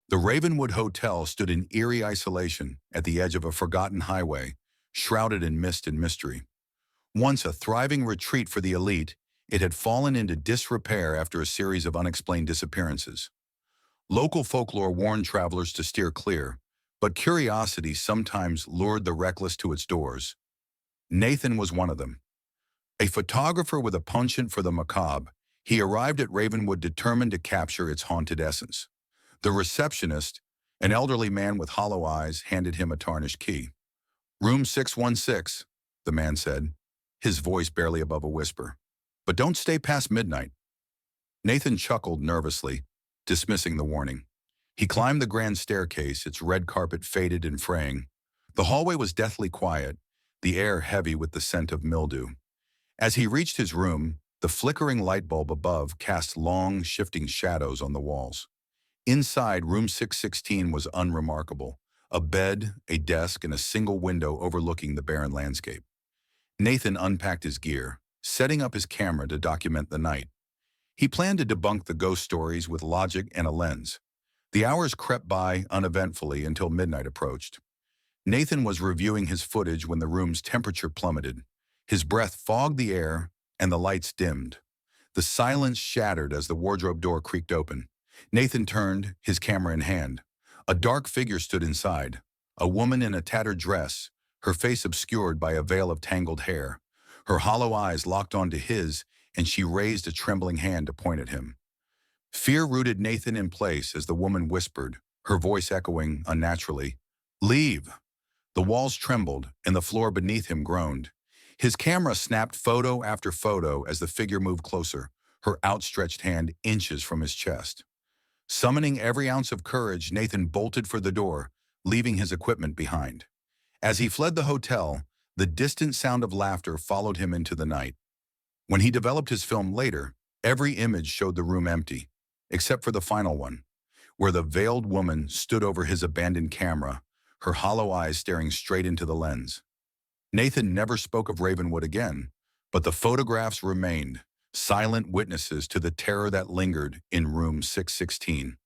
The Ravenwood Hotel stood in eerie isolation at the edge of a forgotten highway, shrouded in mist and mystery. Once a thriving retreat for the elite, it had fallen into disrepair after a series of unexplained disappearances. Local folklore warned travelers to steer clear, but curiosity sometimes lured the reckless to its doors. Nathan was one of them. A photographer with a penchant for the macabre, he arrived at Ravenwood determined to capture its haunted essence. The receptionist, an elderly man with hollow eyes, handed him a tarnished key. "Room 616, the man said, his voice barely above a whisper. "But don't stay past midnight." Nathan chuckled nervously, dismissing the warning. He climbed the grand staircase, its red carpet faded and fraying. The hallway was deathly quiet, the air heavy with the scent of mildew. As he reached his room, the flickering light bulb above cast long, shifting shadows on the walls. Inside, room 616 was unremarkable. A bed, a desk, and a single window overlooking the barren landscape. Nathan unpacked his gear, setting up his camera to document the night. He planned to debunk the ghost stories with logic and a lens. The hours crept by uneventfully until midnight approached. Nathan was reviewing his footage when the room's temperature plummeted. His breath fogged the air, and the lights dimmed. The silence shattered as the wardrobe door creaked open. Nathan turned, his camera in hand. A dark figure stood inside, a woman in a tattered dress, her face obscured by a veil of tangled hair. Her hollow eyes locked onto his, and she raised a trembling hand to point at him. Fear rooted Nathan in place as the woman whispered, her voice echoing unnaturally, "Leave." The walls trembled, and the floor beneath him groaned. His camera snapped photo after photo as the figure moved closer, her outstretched hand inches from his chest. Summoning every ounce of courage, Nathan bolted for the door, leaving his equipment behind. As he fled the hotel, the distant sound of laughter followed him into the night. When he developed his film later, every image showed the room empty, except for the final one, where the veiled woman stood over his abandoned camera, her hollow eyes staring straight into the lens. Nathan never spoke of Ravenwood again, but the photographs remained, silent witnesses to the terror that lingered in room 616.